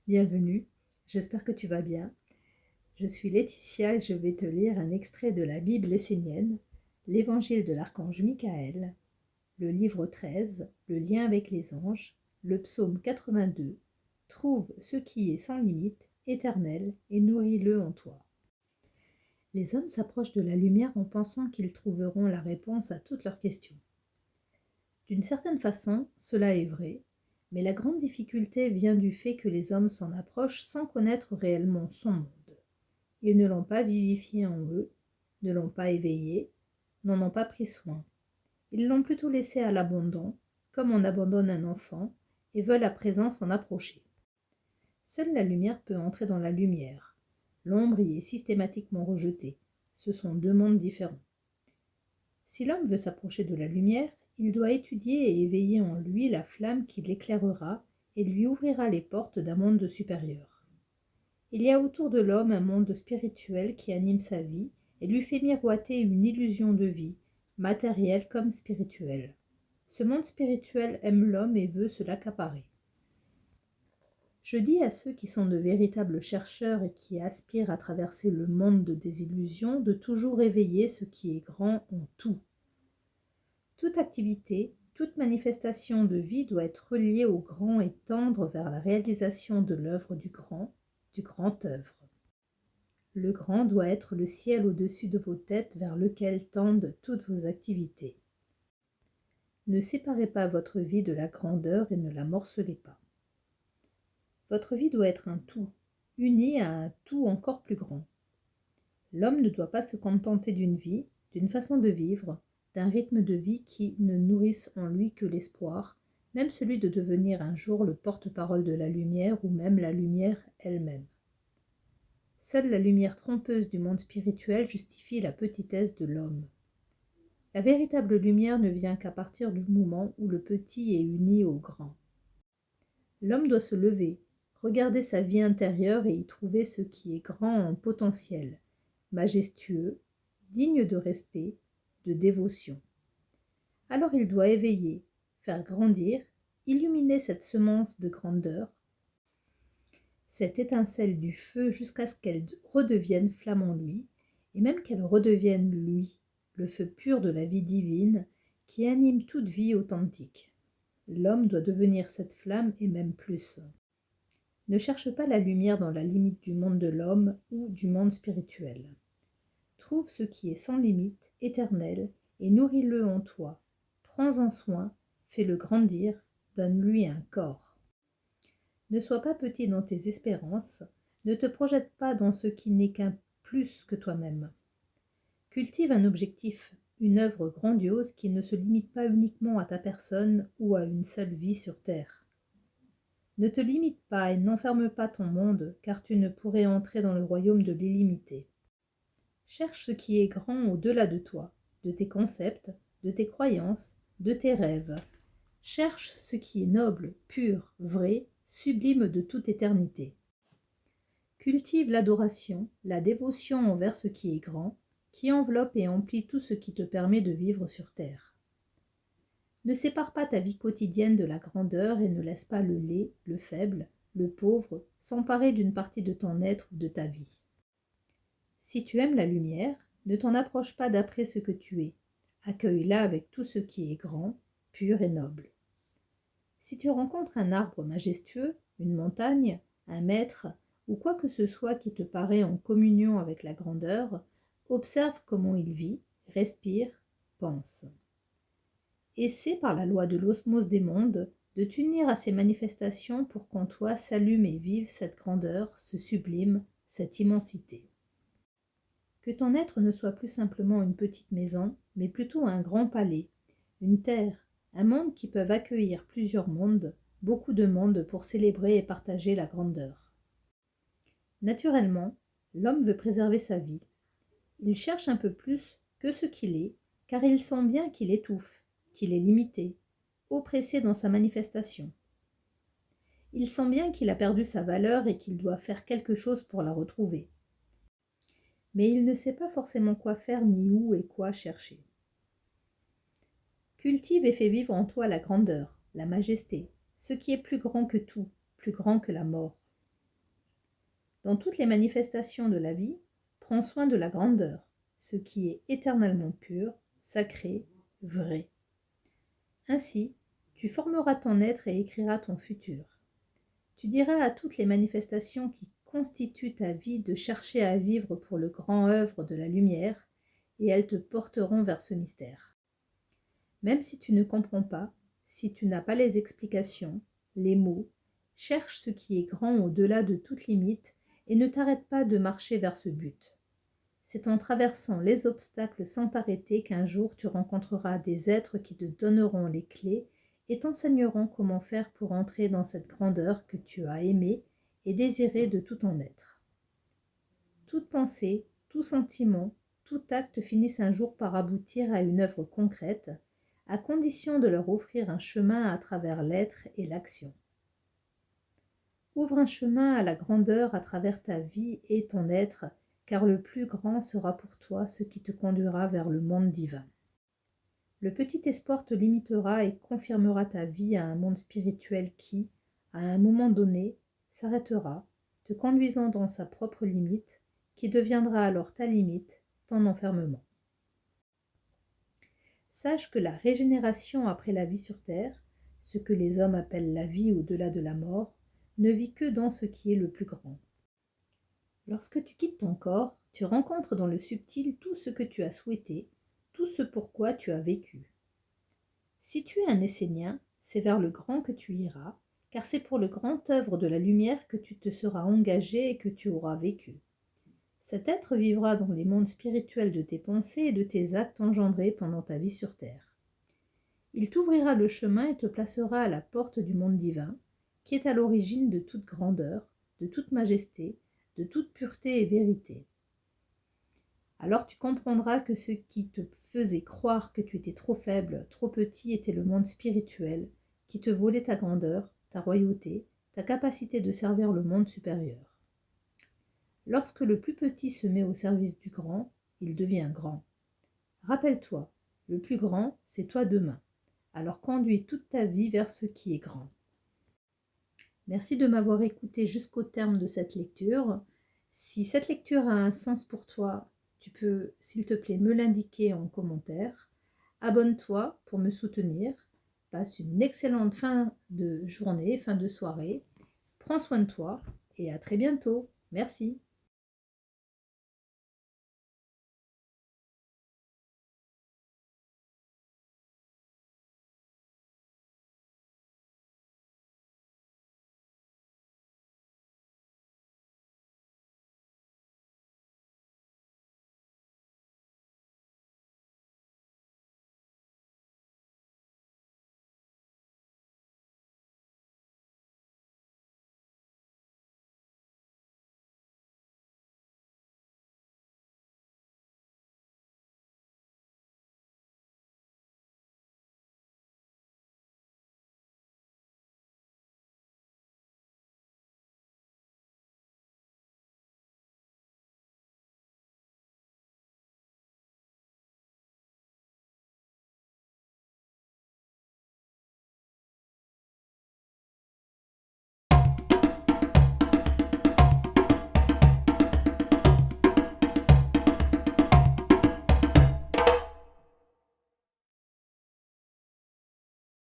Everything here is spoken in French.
Bienvenue, j'espère que tu vas bien. Je suis Laetitia et je vais te lire un extrait de la Bible essénienne, l'Évangile de l'archange Michael, le livre 13, le lien avec les anges, le psaume 82, trouve ce qui est sans limite, éternel, et nourris-le en toi. Les hommes s'approchent de la lumière en pensant qu'ils trouveront la réponse à toutes leurs questions. D'une certaine façon, cela est vrai, mais la grande difficulté vient du fait que les hommes s'en approchent sans connaître réellement son monde. Ils ne l'ont pas vivifié en eux, ne l'ont pas éveillé, n'en ont pas pris soin. Ils l'ont plutôt laissé à l'abandon, comme on abandonne un enfant, et veulent à présent s'en approcher. Seule la lumière peut entrer dans la lumière. L'ombre y est systématiquement rejetée. Ce sont deux mondes différents. Si l'homme veut s'approcher de la lumière, il doit étudier et éveiller en lui la flamme qui l'éclairera et lui ouvrira les portes d'un monde supérieur. Il y a autour de l'homme un monde spirituel qui anime sa vie et lui fait miroiter une illusion de vie, matérielle comme spirituelle. Ce monde spirituel aime l'homme et veut se l'accaparer. Je dis à ceux qui sont de véritables chercheurs et qui aspirent à traverser le monde des illusions de toujours éveiller ce qui est grand en tout. Toute activité, toute manifestation de vie doit être reliée au grand et tendre vers la réalisation de l'œuvre du grand œuvre. Le grand doit être le ciel au-dessus de vos têtes vers lequel tendent toutes vos activités. Ne séparez pas votre vie de la grandeur et ne la morcelez pas. Votre vie doit être un tout, uni à un tout encore plus grand. L'homme ne doit pas se contenter d'une vie, d'une façon de vivre, d'un rythme de vie qui ne nourrisse en lui que l'espoir, même celui de devenir un jour le porte-parole de la lumière ou même la lumière elle-même. Seule la lumière trompeuse du monde spirituel justifie la petitesse de l'homme. La véritable lumière ne vient qu'à partir du moment où le petit est uni au grand. L'homme doit se lever, regarder sa vie intérieure et y trouver ce qui est grand en potentiel, majestueux, digne de respect, de dévotion. Alors il doit éveiller, faire grandir, illuminer cette semence de grandeur, cette étincelle du feu jusqu'à ce qu'elle redevienne flamme en lui, et même qu'elle redevienne lui, le feu pur de la vie divine qui anime toute vie authentique. L'homme doit devenir cette flamme et même plus. Ne cherche pas la lumière dans la limite du monde de l'homme ou du monde spirituel. Trouve ce qui est sans limite, éternel, et nourris-le en toi. Prends-en soin, fais-le grandir, donne-lui un corps. Ne sois pas petit dans tes espérances, ne te projette pas dans ce qui n'est qu'un plus que toi-même. Cultive un objectif, une œuvre grandiose qui ne se limite pas uniquement à ta personne ou à une seule vie sur terre. Ne te limite pas et n'enferme pas ton monde, car tu ne pourrais entrer dans le royaume de l'illimité. Cherche ce qui est grand au-delà de toi, de tes concepts, de tes croyances, de tes rêves. Cherche ce qui est noble, pur, vrai, sublime de toute éternité. Cultive l'adoration, la dévotion envers ce qui est grand, qui enveloppe et emplit tout ce qui te permet de vivre sur terre. Ne sépare pas ta vie quotidienne de la grandeur et ne laisse pas le laid, le faible, le pauvre s'emparer d'une partie de ton être ou de ta vie. Si tu aimes la lumière, ne t'en approche pas d'après ce que tu es. Accueille-la avec tout ce qui est grand, pur et noble. Si tu rencontres un arbre majestueux, une montagne, un maître, ou quoi que ce soit qui te paraît en communion avec la grandeur, observe comment il vit, respire, pense. Essaie par la loi de l'osmose des mondes de t'unir à ces manifestations pour qu'en toi s'allume et vive cette grandeur, ce sublime, cette immensité. Que ton être ne soit plus simplement une petite maison, mais plutôt un grand palais, une terre, un monde qui peuvent accueillir plusieurs mondes, beaucoup de mondes pour célébrer et partager la grandeur. Naturellement, l'homme veut préserver sa vie. Il cherche un peu plus que ce qu'il est, car il sent bien qu'il étouffe, qu'il est limité, oppressé dans sa manifestation. Il sent bien qu'il a perdu sa valeur et qu'il doit faire quelque chose pour la retrouver. Mais il ne sait pas forcément quoi faire ni où et quoi chercher. Cultive et fais vivre en toi la grandeur, la majesté, ce qui est plus grand que tout, plus grand que la mort. Dans toutes les manifestations de la vie, prends soin de la grandeur, ce qui est éternellement pur, sacré, vrai. Ainsi, tu formeras ton être et écriras ton futur. Tu diras à toutes les manifestations qui constituent ta vie de chercher à vivre pour le grand œuvre de la lumière, et elles te porteront vers ce mystère. Même si tu ne comprends pas, si tu n'as pas les explications, les mots, cherche ce qui est grand au-delà de toute limite et ne t'arrête pas de marcher vers ce but. C'est en traversant les obstacles sans t'arrêter qu'un jour tu rencontreras des êtres qui te donneront les clés et t'enseigneront comment faire pour entrer dans cette grandeur que tu as aimée et désirée de tout ton être. Toute pensée, tout sentiment, tout acte finissent un jour par aboutir à une œuvre concrète, à condition de leur offrir un chemin à travers l'être et l'action. Ouvre un chemin à la grandeur à travers ta vie et ton être, car le plus grand sera pour toi ce qui te conduira vers le monde divin. Le petit espoir te limitera et confirmera ta vie à un monde spirituel qui, à un moment donné, s'arrêtera, te conduisant dans sa propre limite, qui deviendra alors ta limite, ton enfermement. Sache que la régénération après la vie sur terre, ce que les hommes appellent la vie au-delà de la mort, ne vit que dans ce qui est le plus grand. Lorsque tu quittes ton corps, tu rencontres dans le subtil tout ce que tu as souhaité, tout ce pourquoi tu as vécu. Si tu es un Essénien, c'est vers le grand que tu iras, car c'est pour le grand œuvre de la lumière que tu te seras engagé et que tu auras vécu. Cet être vivra dans les mondes spirituels de tes pensées et de tes actes engendrés pendant ta vie sur terre. Il t'ouvrira le chemin et te placera à la porte du monde divin, qui est à l'origine de toute grandeur, de toute majesté, de toute pureté et vérité. Alors tu comprendras que ce qui te faisait croire que tu étais trop faible, trop petit, était le monde spirituel, qui te volait ta grandeur, ta royauté, ta capacité de servir le monde supérieur. Lorsque le plus petit se met au service du grand, il devient grand. Rappelle-toi, le plus grand, c'est toi demain. Alors conduis toute ta vie vers ce qui est grand. Merci de m'avoir écouté jusqu'au terme de cette lecture. Si cette lecture a un sens pour toi, tu peux, s'il te plaît, me l'indiquer en commentaire. Abonne-toi pour me soutenir. Passe une excellente fin de journée, fin de soirée. Prends soin de toi et à très bientôt. Merci.